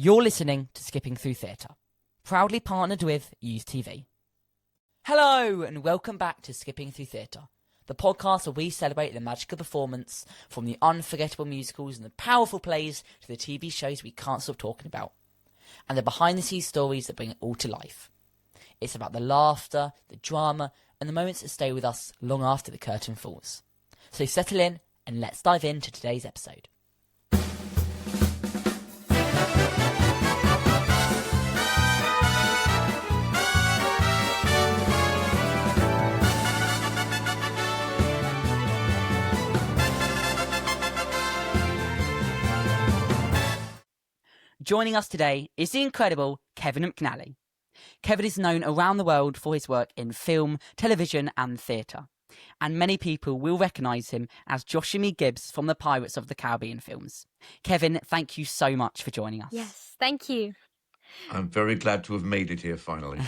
You're listening to Skipping Through Theatre, proudly partnered with YouthTV. Hello and welcome back to Skipping Through Theatre, the podcast where we celebrate the magical performance from the unforgettable musicals and the powerful plays to the TV shows we can't stop talking about, and the behind-the-scenes stories that bring it all to life. It's about the laughter, the drama, and the moments that stay with us long after the curtain falls. So settle in and let's dive into today's episode. Joining us today is the incredible Kevin McNally. Kevin is known around the world for his work in film, television and theatre, and many people will recognise him as Joshamee Gibbs from the Pirates of the Caribbean films. Kevin, thank you so much for joining us. Yes, thank you. I'm very glad to have made it here finally.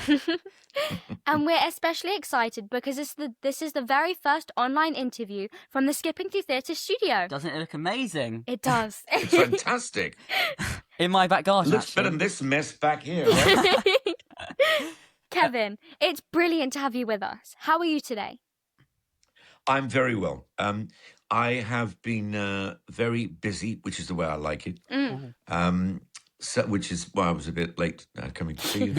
And we're especially excited because this is the very first online interview from the Skipping Through Theatre studio. Doesn't it look amazing? It does. It's fantastic. In my back garden, Looks actually. better than this mess back here. Right? Kevin, it's brilliant to have you with us. How are you today? I'm very well. I have been very busy, which is the way I like it. Which is why I was a bit late coming to see you.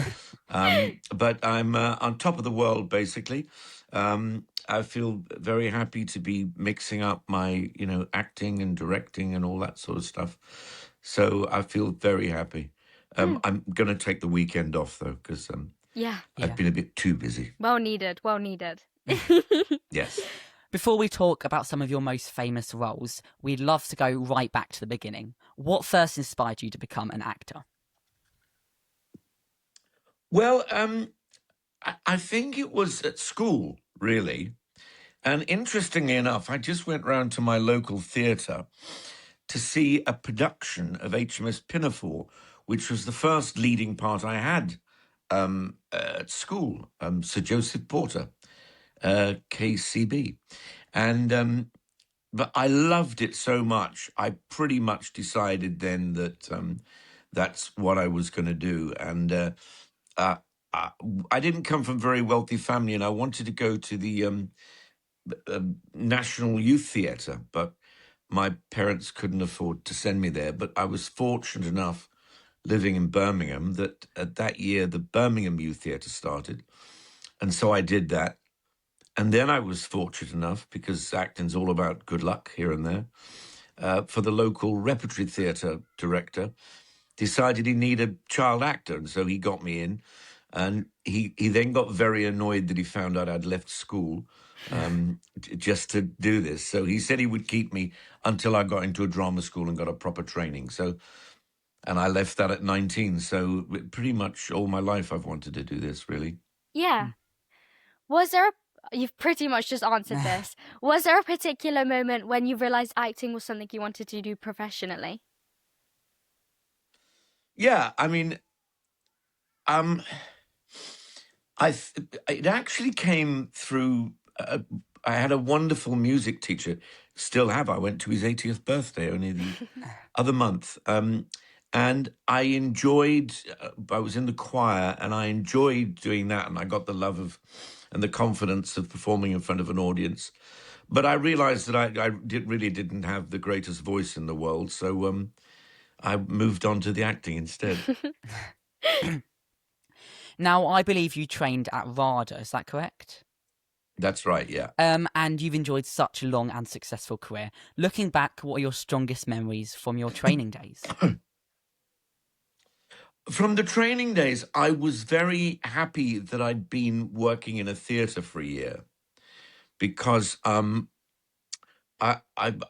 But I'm on top of the world, basically. I feel very happy to be mixing up my, acting and directing and all that sort of stuff. So I feel very happy. I'm going to take the weekend off, though, because I've been a bit too busy. Well needed. Yes. Before we talk about some of your most famous roles, we'd love to go right back to the beginning. What first inspired you to become an actor? Well, I think it was at school, really. And interestingly enough, I just went round to my local theatre to see a production of HMS Pinafore, which was the first leading part I had at school, Sir Joseph Porter. KCB. And but I loved it so much, I pretty much decided then that that's what I was going to do. And I didn't come from a very wealthy family, and I wanted to go to the National Youth Theatre, but my parents couldn't afford to send me there. But I was fortunate enough, living in Birmingham, that that year the Birmingham Youth Theatre started. And so I did that. And then I was fortunate enough, because acting's all about good luck here and there, for the local repertory theatre director, decided he needed a child actor. And so he got me in. And he then got very annoyed that he found out I'd left school just to do this. So he said he would keep me until I got into a drama school and got a proper training. And I left that at 19. So pretty much all my life I've wanted to do this, really. Yeah. You've pretty much just answered this. Was there a particular moment when you realised acting was something you wanted to do professionally? Yeah, I mean, it actually came through. I had a wonderful music teacher, still have. I went to his 80th birthday only the other month. And I enjoyed, I was in the choir and I enjoyed doing that. And I got the love of and the confidence of performing in front of an audience. But I realized that I really didn't have the greatest voice in the world. So I moved on to the acting instead. Now, I believe you trained at RADA, is that correct? That's right, yeah. And you've enjoyed such a long and successful career. Looking back, what are your strongest memories from your training days? From the training days, I was very happy that I'd been working in a theatre for a year, because I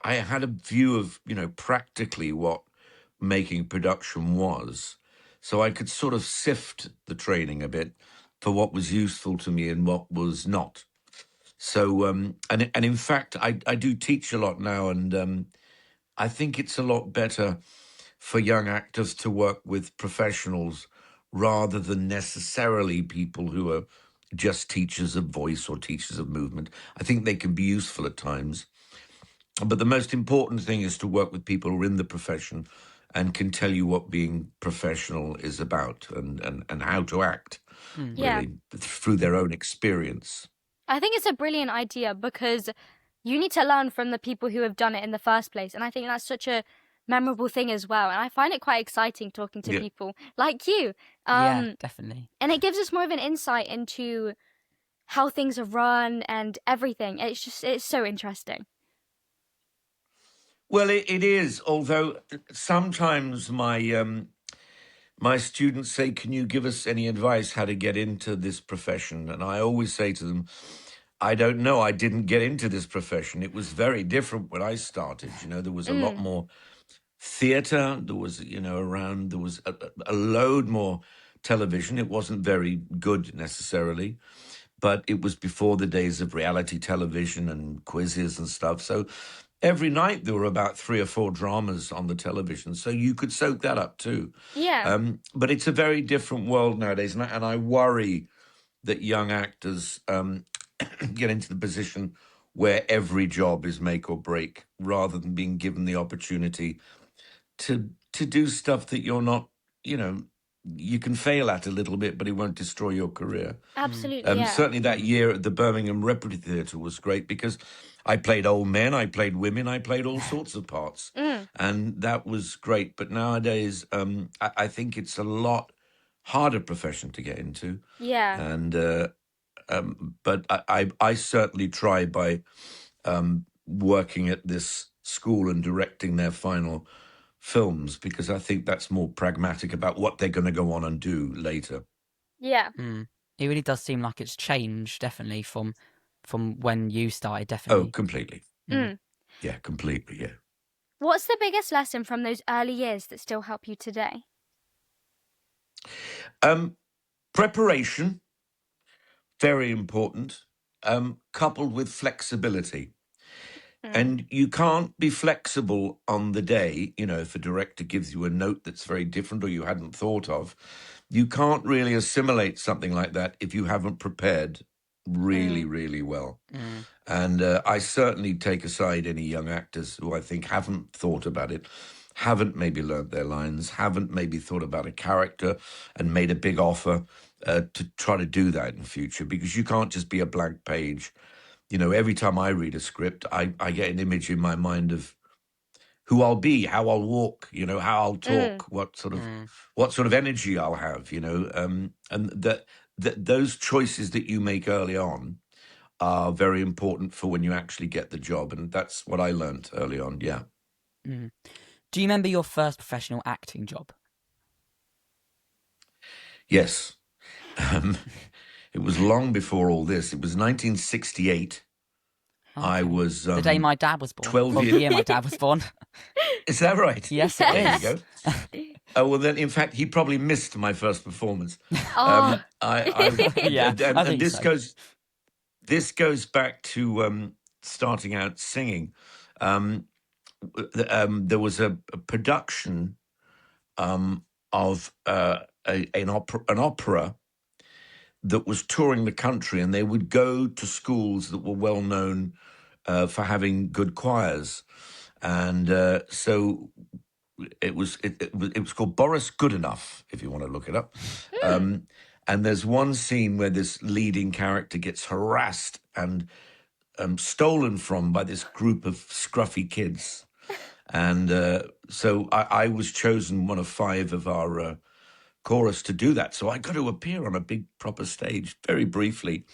had a view of, practically what making production was. So I could sort of sift the training a bit for what was useful to me and what was not. So, and in fact, I do teach a lot now, and I think it's a lot better for young actors to work with professionals rather than necessarily people who are just teachers of voice or teachers of movement. I think they can be useful at times. But the most important thing is to work with people who are in the profession and can tell you what being professional is about and how to act, Yeah. really, through their own experience. I think it's a brilliant idea because you need to learn from the people who have done it in the first place. And I think that's such a memorable thing as well. And I find it quite exciting talking to Yeah. people like you. Yeah, definitely. And it gives us more of an insight into how things are run and everything. It's so interesting. Well, it is, although sometimes my students say, "Can you give us any advice how to get into this profession?" And I always say to them, "I don't know. I didn't get into this profession. It was very different when I started. There was a lot more theater. There was, there was a load more television. It wasn't very good necessarily, but it was before the days of reality television and quizzes and stuff. So every night there were about 3 or 4 dramas on the television. So you could soak that up too. Yeah. But it's a very different world nowadays. And I worry that young actors get into the position where every job is make or break rather than being given the opportunity to do stuff that you're not, you can fail at a little bit, but it won't destroy your career. Absolutely, yeah. Certainly that year at the Birmingham Repertory Theatre was great because I played old men, I played women, I played all sorts of parts. And that was great. But nowadays, I think it's a lot harder profession to get into. Yeah. And but I certainly try by working at this school and directing their final films because I think that's more pragmatic about what they're going to go on and do later. Yeah. It really does seem like it's changed, definitely, from when you started, Oh, definitely. completely. Yeah, completely, yeah. What's the biggest lesson from those early years that still help you today? Preparation, very important, coupled with flexibility. And you can't be flexible on the day, if a director gives you a note that's very different or you hadn't thought of, you can't really assimilate something like that if you haven't prepared really, really well. And I certainly take aside any young actors who I think haven't thought about it, haven't maybe learnt their lines, haven't maybe thought about a character and made a big offer to try to do that in future, because you can't just be a blank page. Every time I read a script, I get an image in my mind of who I'll be, how I'll walk, how I'll talk, what sort of energy I'll have, and that those choices that you make early on are very important for when you actually get the job, and that's what I learned early on. Yeah. Do you remember your first professional acting job? Yes. It was long before all this. It was 1968. Okay. I was the day my dad was born. 12 Well, years. the year my dad was born. Is that right? Yes, it There is. you go. Oh, well, then, in fact, he probably missed my first performance. Oh. Yeah, I think this so. goes back to starting out singing. There was a production of an opera that was touring the country, and they would go to schools that were well known for having good choirs, and so it was called Boris Goodenough, if you want to look it up. And there's one scene where this leading character gets harassed and stolen from by this group of scruffy kids. And so I was chosen one of 5 of our chorus to do that. So I got to appear on a big proper stage very briefly.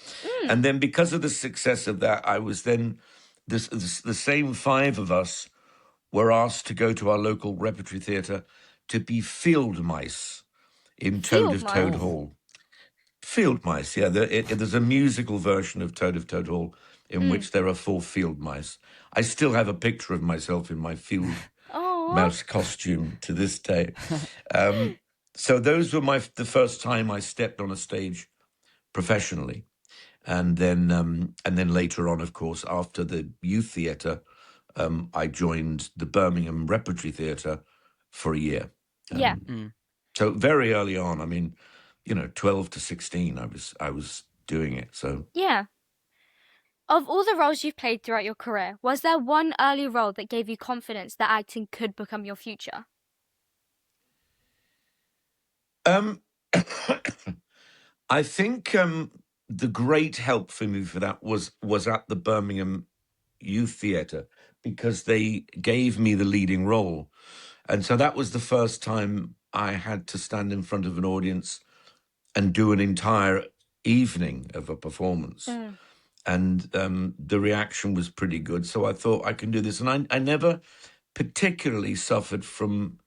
And then because of the success of that, I was then, the same 5 of us were asked to go to our local repertory theatre to be field mice in Toad of Toad Hall. Field mice, yeah. There's a musical version of Toad of Toad Hall in which there are 4 field mice. I still have a picture of myself in my field mouse costume to this day. So those were the first time I stepped on a stage professionally. And then later on, of course, after the youth theatre, I joined the Birmingham Repertory Theatre for a year. Yeah. So very early on, 12 to 16, I was doing it. So Yeah. Of all the roles you've played throughout your career, was there one early role that gave you confidence that acting could become your future? Um, I think the great help for me for that was at the Birmingham Youth Theatre, because they gave me the leading role. And so that was the first time I had to stand in front of an audience and do an entire evening of a performance. And the reaction was pretty good. So I thought, I can do this. And I never particularly suffered from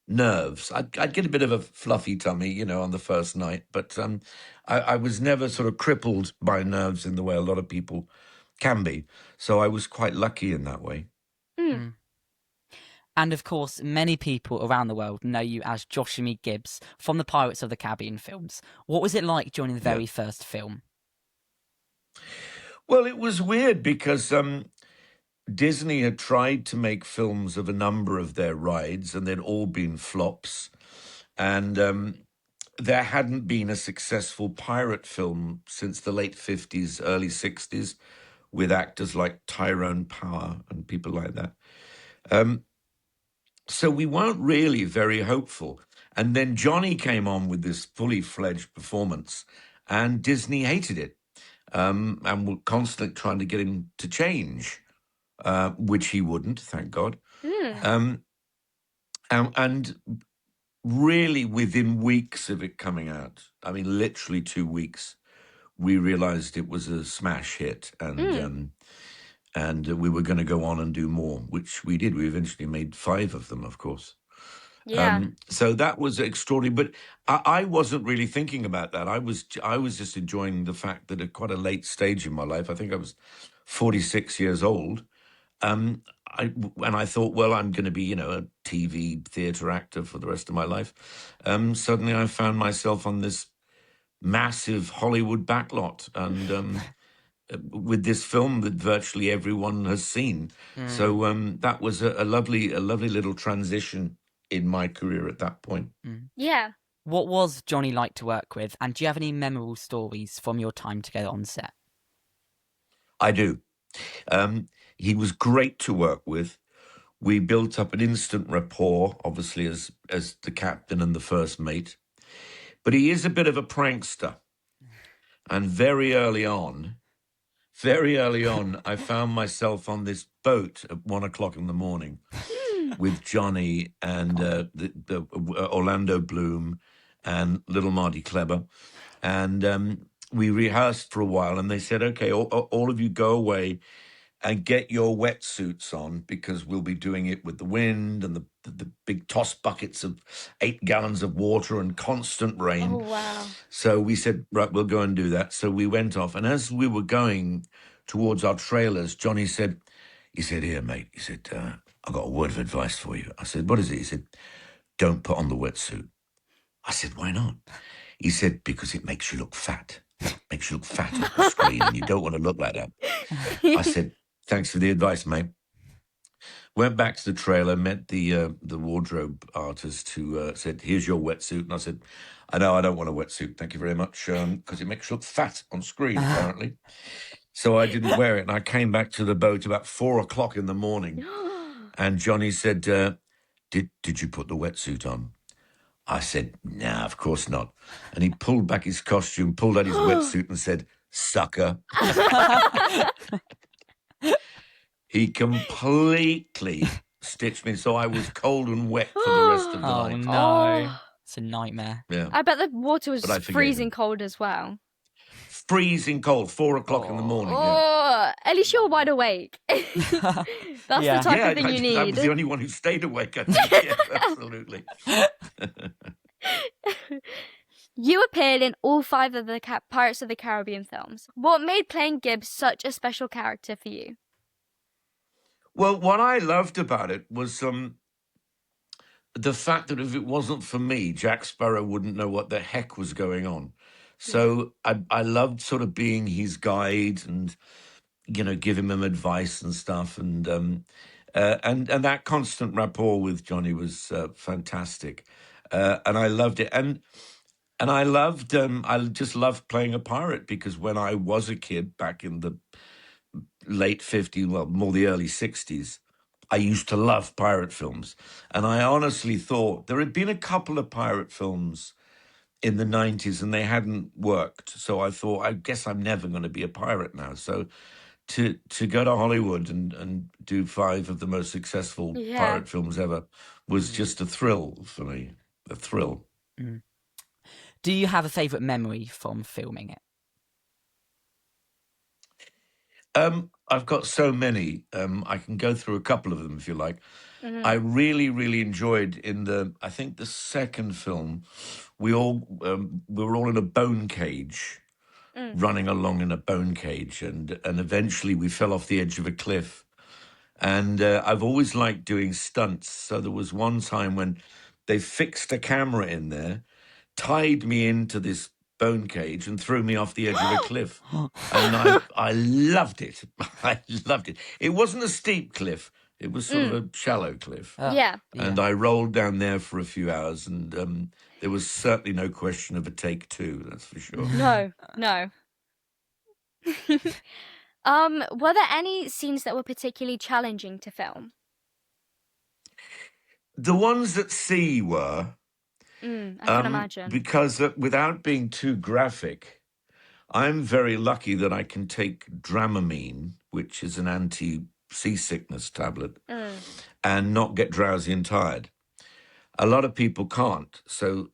nerves. I'd get a bit of a fluffy tummy, on the first night, but I was never sort of crippled by nerves in the way a lot of people can be. So I was quite lucky in that way. And of course, many people around the world know you as Joshamee Gibbs from the Pirates of the Caribbean films. What was it like joining the very first film? Well, it was weird because Disney had tried to make films of a number of their rides, and they'd all been flops. And there hadn't been a successful pirate film since the late 50s, early 60s, with actors like Tyrone Power and people like that. So we weren't really very hopeful. And then Johnny came on with this fully fledged performance, and Disney hated it, and were constantly trying to get him to change, which he wouldn't, thank God. And really within weeks of it coming out, I mean, literally 2 weeks, we realized it was a smash hit, and we were going to go on and do more, which we did. We eventually made 5 of them, of course. Yeah. So that was extraordinary. But I wasn't really thinking about that. I was just enjoying the fact that at quite a late stage in my life, I think I was 46 years old, and I thought, well, I'm going to be, a TV theatre actor for the rest of my life. Suddenly I found myself on this massive Hollywood backlot, and with this film that virtually everyone has seen. So that was a lovely little transition in my career at that point. Yeah. What was Johnny like to work with, and do you have any memorable stories from your time together on set? I do. He was great to work with. We built up an instant rapport, obviously, as the captain and the first mate. But he is a bit of a prankster. And very early on, I found myself on this boat at 1 o'clock in the morning with Johnny and the Orlando Bloom and little Marty Kleber. And we rehearsed for a while, and they said, okay, all of you go away and get your wetsuits on, because we'll be doing it with the wind and the big toss buckets of 8 gallons of water and constant rain. Oh, wow. So we said, right, we'll go and do that. So we went off. And as we were going towards our trailers, Johnny said, here, mate. He said, I've got a word of advice for you. I said, what is it? He said, don't put on the wetsuit. I said, why not? He said, because it makes you look fat. Makes you look fat on the screen, and you don't want to look like that. I said, thanks for the advice, mate. Went back to the trailer, met the wardrobe artist, who said, here's your wetsuit. And I said, I know I don't want a wetsuit, thank you very much, because it makes you look fat on screen, apparently. So I didn't wear it, and I came back to the boat about 4 o'clock in the morning, and Johnny said, did you put the wetsuit on? I said, nah, of course not. And he pulled back his costume, pulled out his wetsuit and said, sucker. He completely stitched me, so I was cold and wet for the rest of the night. No. It's a nightmare. Yeah. I bet the water was But I forgave freezing him. cold as well. Freezing cold, 4 o'clock in the morning. Yeah. Oh, at least you're wide awake. That's Yeah. the type of thing you I need. was the only one who stayed awake, I think. Yeah, absolutely. You appeared in all 5 of the Pirates of the Caribbean films. What made playing Gibbs such a special character for you? Well, what I loved about it was the fact that if it wasn't for me, Jack Sparrow wouldn't know what the heck was going on. So I loved sort of being his guide and, giving him advice and stuff. And that constant rapport with Johnny was fantastic. And I loved it. And I just loved playing a pirate, because when I was a kid back in the late 50s, well, more the early 60s, I used to love pirate films. And I honestly thought there had been a couple of pirate films in the 90s, and they hadn't worked. So I thought, I guess I'm never going to be a pirate now. So to go to Hollywood and do 5 of the most successful Yeah. pirate films ever was just a thrill for me. A thrill. Do you have a favourite memory from filming it? I've got so many. I can go through a couple of them if you like. I really, really enjoyed I think the second film, we were all in a bone cage, running along in a bone cage, and eventually we fell off the edge of a cliff. And I've always liked doing stunts. So there was one time when they fixed a camera in there, tied me into this bone cage and threw me off the edge of a cliff. And I loved it. I loved it. It wasn't a steep cliff. It was sort of a shallow cliff. Yeah. And I rolled down there for a few hours, and there was certainly no question of a take 2, that's for sure. No. Were there any scenes that were particularly challenging to film? The ones at sea were, I can imagine. because without being too graphic, I'm very lucky that I can take Dramamine, which is an anti-seasickness tablet, and not get drowsy and tired. A lot of people can't. So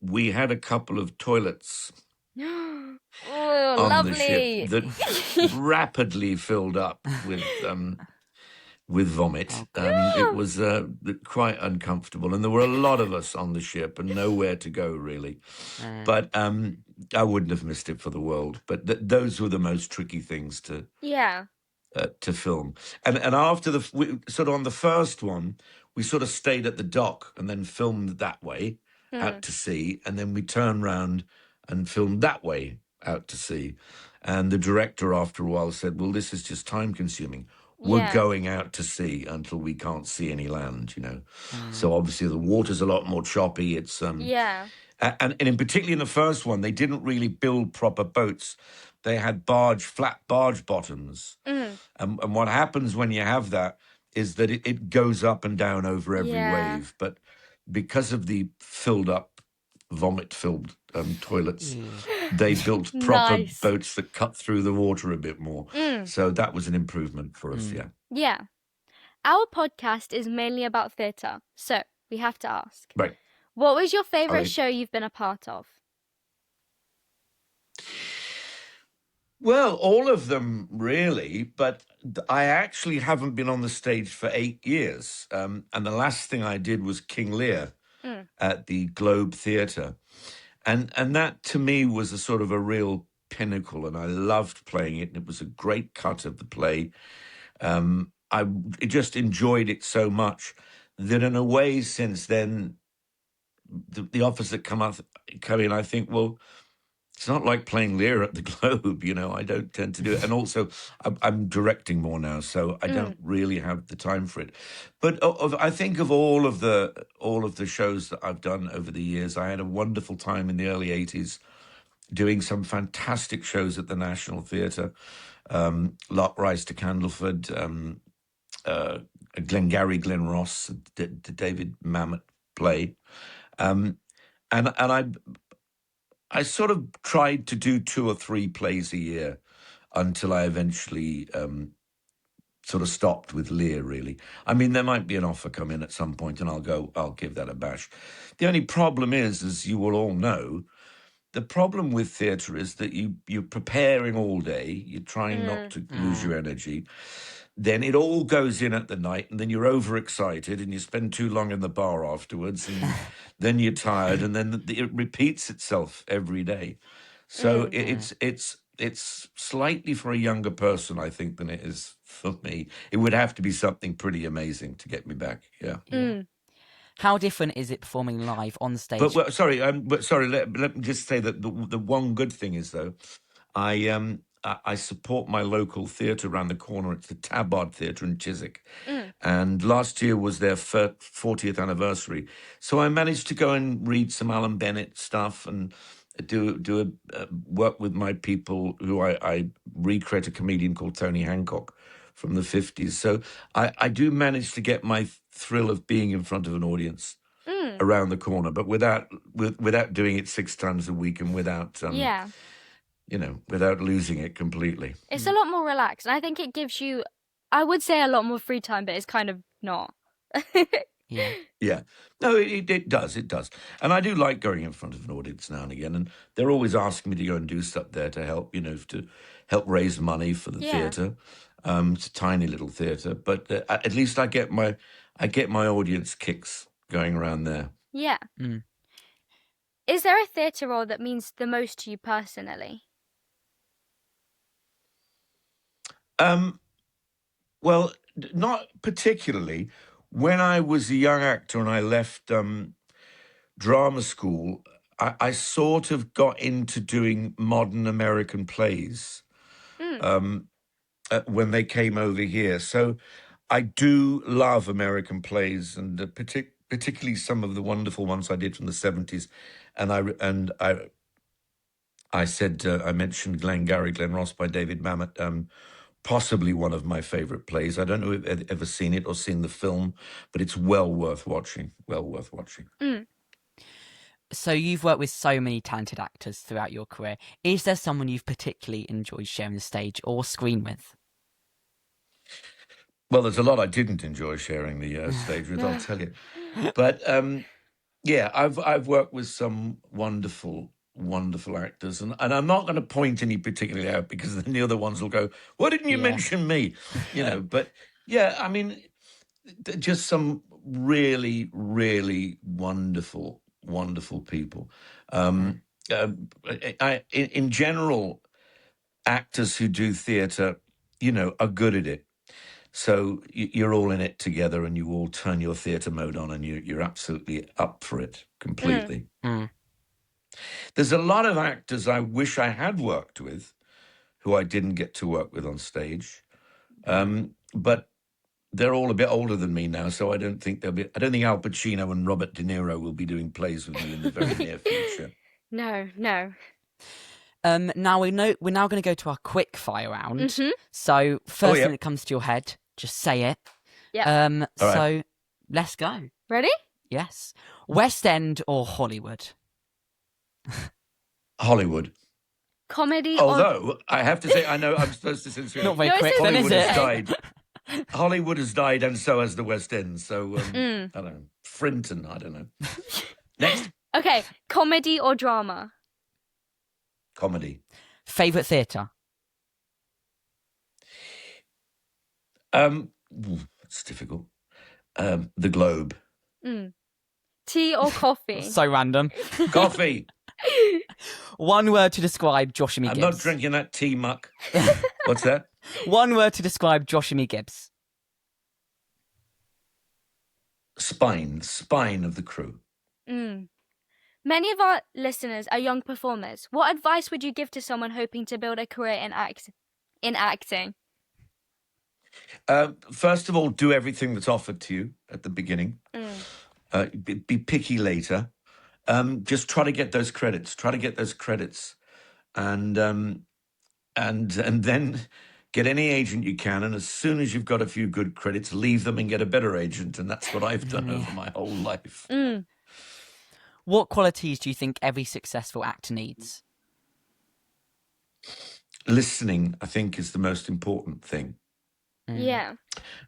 we had a couple of toilets Oh, on lovely. the ship that rapidly filled up with vomit. It was quite uncomfortable, and there were a lot of us on the ship and nowhere to go, really. But I wouldn't have missed it for the world. But those were the most tricky things to film. And after sort of on the first one, we sort of stayed at the dock and then filmed that way out to sea, and then we turned round and filmed that way out to sea. And the director, after a while, said, well, this is just time consuming. We're going out to sea until we can't see any land, you know. So obviously the water's a lot more choppy. It's and in particularly in the first one, they didn't really build proper boats. They had flat barge bottoms. And what happens when you have that is that it goes up and down over every wave. But because of the vomit-filled toilets, they built proper boats that cut through the water a bit more. So that was an improvement for us, Yeah. Our podcast is mainly about theatre, so we have to ask. Right. What was your favourite show you've been a part of? Well, all of them, really, but I actually haven't been on the stage for 8 years. And the last thing I did was King Lear at the Globe Theatre. And that, to me, was a sort of a real pinnacle, and I loved playing it, and it was a great cut of the play. I just enjoyed it so much that, in a way, since then, the offers that come in, I think, well, it's not like playing Lear at the Globe, you know. I don't tend to do it. And also, I'm directing more now, so I don't really have the time for it. But I think of all of the shows that I've done over the years, I had a wonderful time in the early 80s doing some fantastic shows at the National Theatre, Loch Rise to Candleford, Glengarry Glen Ross, the David Mamet play. And I sort of tried to do 2 or 3 plays a year until I eventually sort of stopped with Lear, really. I mean, there might be an offer come in at some point and I'll give that a bash. The only problem is, as you will all know, the problem with theatre is that you're preparing all day, you're trying not to lose your energy. Then it all goes in at the night, and then you're overexcited, and you spend too long in the bar afterwards, and then you're tired, and then it repeats itself every day. So it's slightly for a younger person, I think, than it is for me. It would have to be something pretty amazing to get me back. Yeah. How different is it performing live on stage? But sorry. Let me just say that the one good thing is, though, I support my local theatre around the corner. It's the Tabard Theatre in Chiswick. And last year was their 40th anniversary. So I managed to go and read some Alan Bennett stuff and do work with my people who I recreate a comedian called Tony Hancock from the 50s. So I do manage to get my thrill of being in front of an audience around the corner, but without doing it 6 times a week and without Yeah. without losing it completely. It's a lot more relaxed. And I think it gives you, I would say, a lot more free time, but it's kind of not. Yeah. Yeah. No, it does. It does. And I do like going in front of an audience now and again. And they're always asking me to go and do stuff there to help, to help raise money for the theatre. It's a tiny little theatre, but at least I get my audience kicks going around there. Yeah. Is there a theatre role that means the most to you personally? Well, not particularly. When I was a young actor and I left drama school, I sort of got into doing modern American plays when they came over here. So I do love American plays, and particularly some of the wonderful ones I did from the 70s. And I said, I mentioned Glengarry Glen Ross by David Mamet, possibly one of my favorite plays. I don't know if you've ever seen it or seen the film, but it's well worth watching. Well worth watching. So you've worked with so many talented actors throughout your career. Is there someone you've particularly enjoyed sharing the stage or screen with? Well, there's a lot I didn't enjoy sharing the stage with, I'll tell you. But yeah, I've worked with some wonderful actors, and I'm not going to point any particularly out because then the other ones will go, "Why didn't you mention me?" But yeah, I mean, just some really, really wonderful people. In general, actors who do theatre, are good at it. So you're all in it together, and you all turn your theatre mode on, and you're absolutely up for it completely. There's a lot of actors I wish I had worked with who I didn't get to work with on stage. But they're all a bit older than me now, so I don't think Al Pacino and Robert De Niro will be doing plays with me in the very near future. No. Now we're now going to go to our quick fire round. So first thing that comes to your head, just say it. Yeah. So let's go. Ready? Yes. West End or Hollywood? Hollywood. Comedy. Although I have to say, I know I'm supposed to censor. Not very quick, then, is Hollywood it? has died. Hollywood has died, and so has the West End. So I don't know. Frinton, I don't know. Next. Okay, comedy or drama? Comedy. Favourite theatre? It's difficult. The Globe. Tea or coffee? So random. Coffee. One word to describe Joshamee Gibbs. I'm not drinking that tea muck. What's that? One word to describe Joshamee Gibbs. Spine of the crew. Many of our listeners are young performers. What advice would you give to someone hoping to build a career in acting? First of all, do everything that's offered to you at the beginning. Be picky later. Just try to get those credits. And then get any agent you can. And as soon as you've got a few good credits, leave them and get a better agent. And that's what I've done over my whole life. What qualities do you think every successful actor needs? Listening, I think, is the most important thing. Yeah.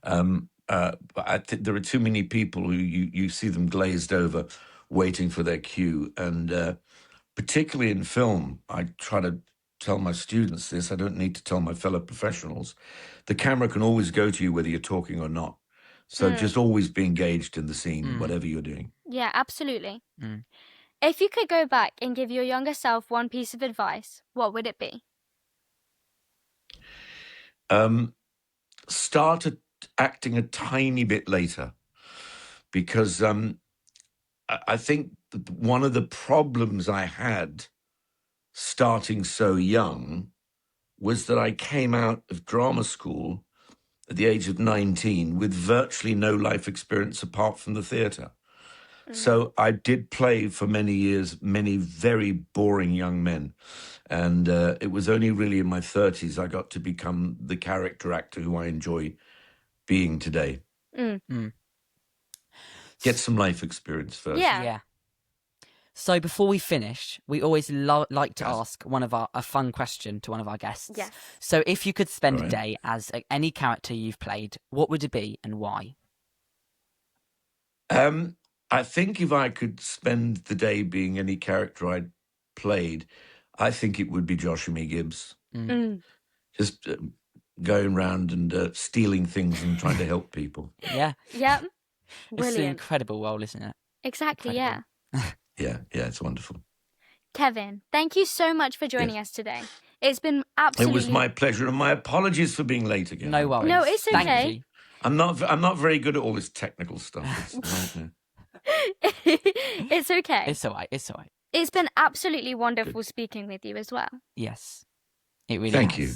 But I think there are too many people who you see them glazed over, waiting for their cue. And particularly in film, I try to tell my students this. I don't need to tell my fellow professionals. The camera can always go to you whether you're talking or not. So just always be engaged in the scene, whatever you're doing. Yeah, absolutely. If you could go back and give your younger self one piece of advice, what would it be? Start acting a tiny bit later, because I think that one of the problems I had starting so young was that I came out of drama school at the age of 19 with virtually no life experience apart from the theatre. So I did play for many years, many very boring young men. And it was only really in my 30s I got to become the character actor who I enjoy being today. Get some life experience first. Yeah. So before we finish, we always like to Yes. ask a fun question to one of our guests. Yes. So if you could spend a Right. day as any character you've played, what would it be and why? I think if I could spend the day being any character I'd played, I think it would be Joshamee Gibbs. Just going around and stealing things and trying to help people. Yeah. Yep. It's an Brilliant. incredible role, isn't it? Exactly, Incredible. yeah. Yeah, it's wonderful. Kevin, thank you so much for joining us today. It's been absolutely... It was my pleasure, and my apologies for being late again. No worries. No, it's Thank okay. you. I'm not very good at all this technical stuff. It's a nightmare. It's okay. It's all right. It's all right. It's been absolutely wonderful speaking with you as well. Yes. It really Thank has. you.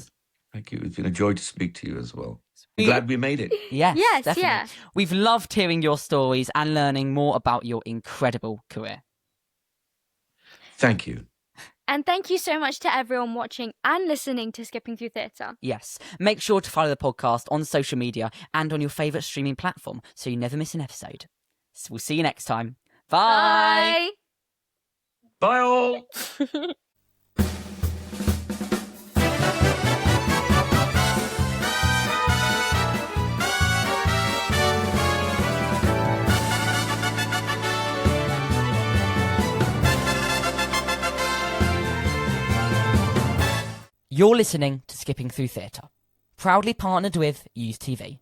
Thank you. It's been a joy to speak to you as well. We- I'm glad we made it. Yes, Yes, definitely. yeah. We've loved hearing your stories and learning more about your incredible career. Thank you. And thank you so much to everyone watching and listening to Skipping Through Theatre. Yes. Make sure to follow the podcast on social media and on your favourite streaming platform so you never miss an episode. So we'll see you next time. Bye. Bye all. You're listening to Skipping Through Theatre, proudly partnered with YouthTV.